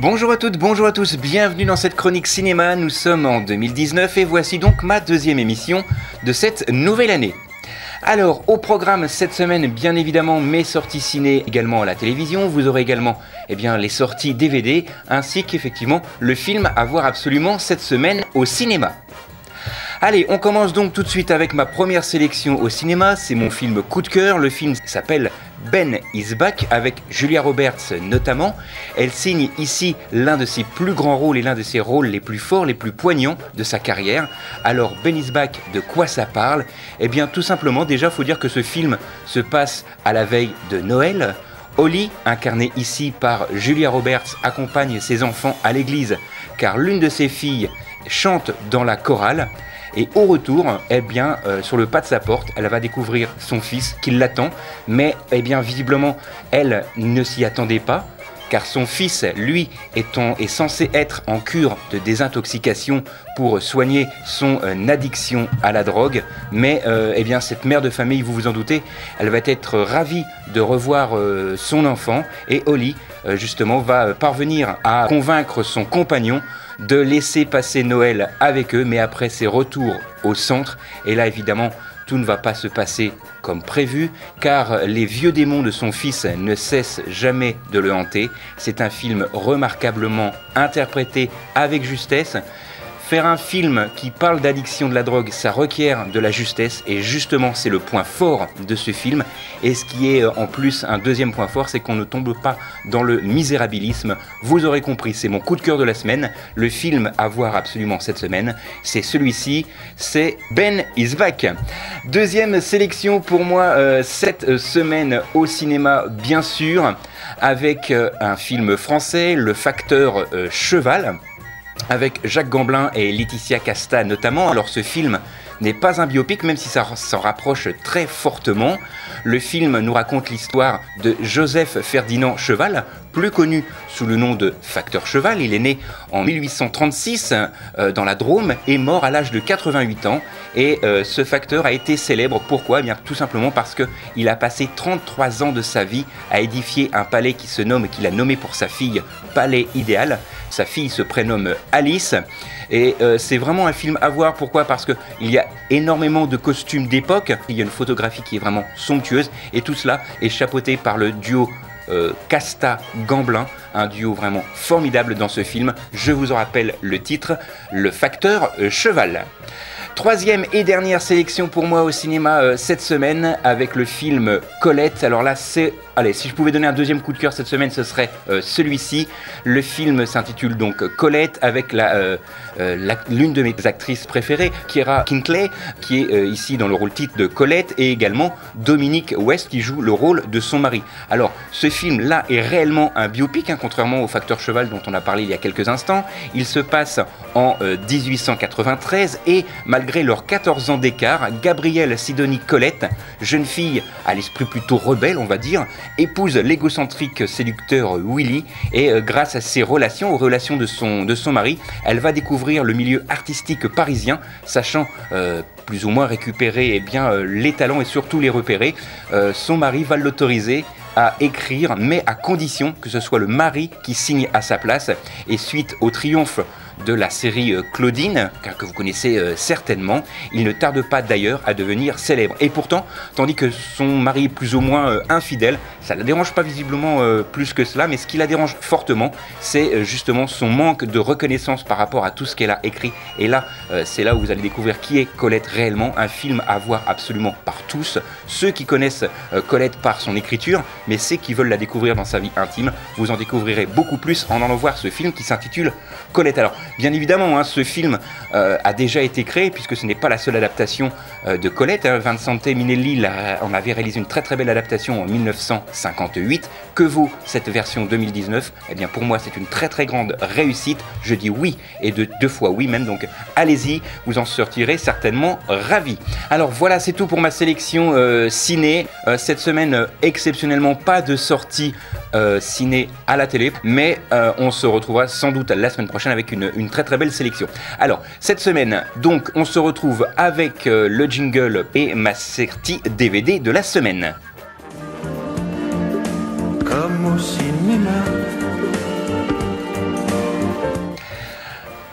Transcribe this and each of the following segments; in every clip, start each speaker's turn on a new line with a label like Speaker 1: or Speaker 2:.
Speaker 1: Bonjour à toutes, bonjour à tous, bienvenue dans cette chronique cinéma. Nous sommes en 2019 et voici donc ma deuxième émission de cette nouvelle année. Alors, au programme cette semaine, bien évidemment, mes sorties ciné également à la télévision. Vous aurez également les sorties DVD, ainsi qu'effectivement le film à voir absolument cette semaine au cinéma. Allez, on commence donc tout de suite avec ma première sélection au cinéma. C'est mon film coup de cœur. Le film s'appelle Ben is Back, avec Julia Roberts notamment. Elle signe ici l'un de ses plus grands rôles et l'un de ses rôles les plus forts, les plus poignants de sa carrière. Alors, Ben is Back, de quoi ça parle? Eh bien, tout simplement, déjà, faut dire que ce film se passe à la veille de Noël. Holly, incarnée ici par Julia Roberts, accompagne ses enfants à l'église, car l'une de ses filles chante dans la chorale. Et au retour, sur le pas de sa porte, elle va découvrir son fils qui l'attend. Mais visiblement, elle ne s'y attendait pas, car son fils, lui, est censé être en cure de désintoxication pour soigner son addiction à la drogue. Mais cette mère de famille, vous vous en doutez, elle va être ravie de revoir son enfant. Et Holly, justement, va parvenir à convaincre son compagnon de laisser passer Noël avec eux, mais après ses retours au centre. Et là, évidemment, tout ne va pas se passer comme prévu, car les vieux démons de son fils ne cessent jamais de le hanter. C'est un film remarquablement interprété avec justesse. Faire un film qui parle d'addiction de la drogue, ça requiert de la justesse, et justement c'est le point fort de ce film. Et ce qui est en plus un deuxième point fort, c'est qu'on ne tombe pas dans le misérabilisme. Vous aurez compris, c'est mon coup de cœur de la semaine. Le film à voir absolument cette semaine, c'est celui-ci, c'est Ben is Back. Deuxième sélection pour moi cette semaine au cinéma, bien sûr, avec un film français, Le Facteur Cheval, avec Jacques Gamblin et Laetitia Casta notamment. Alors ce film n'est pas un biopic, même si ça s'en rapproche très fortement. Le film nous raconte l'histoire de Joseph Ferdinand Cheval, plus connu sous le nom de Facteur Cheval. Il est né en 1836 dans la Drôme et mort à l'âge de 88 ans. Et ce facteur a été célèbre. Pourquoi ? Eh bien, tout simplement parce qu'il a passé 33 ans de sa vie à édifier un palais qu'il a nommé pour sa fille Palais Idéal. Sa fille se prénomme Alice. Et c'est vraiment un film à voir. Pourquoi ? Parce qu'il y a énormément de costumes d'époque. Il y a une photographie qui est vraiment somptueuse. Et tout cela est chapeauté par le duo Casta-Gamblin, un duo vraiment formidable dans ce film. Je vous en rappelle le titre, Le Facteur Cheval. Troisième et dernière sélection pour moi au cinéma cette semaine, avec le film Colette. Alors là, si je pouvais donner un deuxième coup de cœur cette semaine, ce serait celui-ci. Le film s'intitule donc Colette, avec l'une de mes actrices préférées, Keira Knightley, qui est ici dans le rôle titre de Colette, et également Dominique West, qui joue le rôle de son mari. Alors, ce film-là est réellement un biopic, contrairement au Facteur Cheval dont on a parlé il y a quelques instants. Il se passe en 1893, et malgré leurs 14 ans d'écart, Gabrielle Sidonie Colette, jeune fille à l'esprit plutôt rebelle, on va dire, épouse l'égocentrique séducteur Willy, et grâce à ses relations, aux relations de son mari, elle va découvrir le milieu artistique parisien, sachant plus ou moins récupérer les talents et surtout les repérer. Son mari va l'autoriser à écrire, mais à condition que ce soit le mari qui signe à sa place. Et suite au triomphe de la série Claudine, que vous connaissez certainement, il ne tarde pas d'ailleurs à devenir célèbre. Et pourtant, tandis que son mari est plus ou moins infidèle, ça ne la dérange pas visiblement plus que cela, mais ce qui la dérange fortement, c'est justement son manque de reconnaissance par rapport à tout ce qu'elle a écrit. Et là, c'est là où vous allez découvrir qui est Colette réellement. Un film à voir absolument par tous, ceux qui connaissent Colette par son écriture, mais ceux qui veulent la découvrir dans sa vie intime. Vous en découvrirez beaucoup plus en allant voir ce film qui s'intitule Colette. Alors, bien évidemment, ce film a déjà été créé, puisque ce n'est pas la seule adaptation de Colette. Vincente Minnelli en avait réalisé une très très belle adaptation en 1958. Que vaut cette version 2019 ? Eh bien, pour moi, c'est une très très grande réussite. Je dis oui, et de deux fois oui même, donc allez-y, vous en sortirez certainement ravis. Alors voilà, c'est tout pour ma sélection ciné. Cette semaine, exceptionnellement, pas de sortie ciné à la télé, mais on se retrouvera sans doute la semaine prochaine avec une très très belle sélection. Alors, cette semaine, donc, on se retrouve avec le jingle et ma sortie DVD de la semaine.
Speaker 2: Comme au cinéma,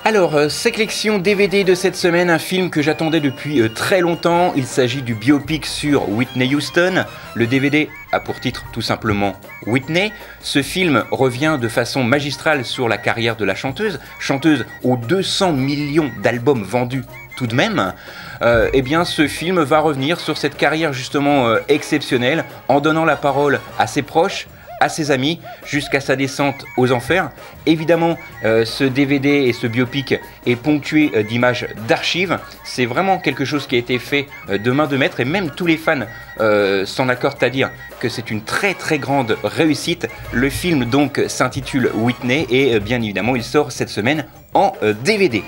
Speaker 1: Alors, sélection DVD de cette semaine, un film que j'attendais depuis très longtemps. Il s'agit du biopic sur Whitney Houston. Le DVD a pour titre tout simplement Whitney. Ce film revient de façon magistrale sur la carrière de la chanteuse aux 200 millions d'albums vendus tout de même. Eh bien, ce film va revenir sur cette carrière justement exceptionnelle en donnant la parole à ses proches, à ses amis, jusqu'à sa descente aux enfers. Évidemment, ce DVD et ce biopic est ponctué d'images d'archives. C'est vraiment quelque chose qui a été fait de main de maître et même tous les fans s'en accordent à dire que c'est une très très grande réussite. Le film donc s'intitule Whitney et bien évidemment il sort cette semaine en DVD.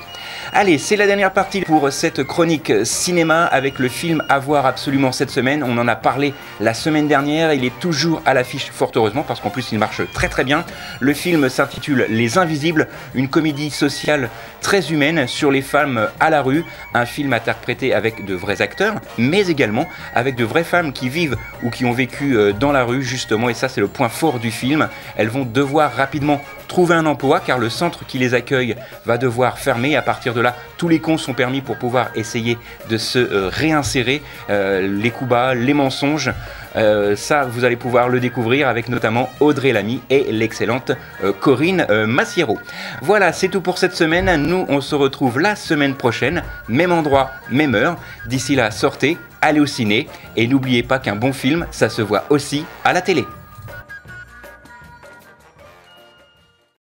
Speaker 1: Allez, c'est la dernière partie pour cette chronique cinéma avec le film à voir absolument cette semaine. On en a parlé la semaine dernière, il est toujours à l'affiche fort heureusement parce qu'en plus il marche très très bien. Le film s'intitule Les Invisibles, une comédie sociale très humaine sur les femmes à la rue. Un film interprété avec de vrais acteurs, mais également avec de vraies femmes qui vivent ou qui ont vécu dans la rue justement, et ça c'est le point fort du film. Elles vont devoir rapidement trouver un emploi car le centre qui les accueille va devoir fermer. À partir de là, tous les cons sont permis pour pouvoir essayer de se réinsérer. Les coups bas, les mensonges, ça vous allez pouvoir le découvrir avec notamment Audrey Lamy et l'excellente Corinne Massiero. Voilà, c'est tout pour cette semaine. Nous, on se retrouve la semaine prochaine, même endroit, même heure. D'ici là, sortez, allez au ciné et n'oubliez pas qu'un bon film, ça se voit aussi à la télé.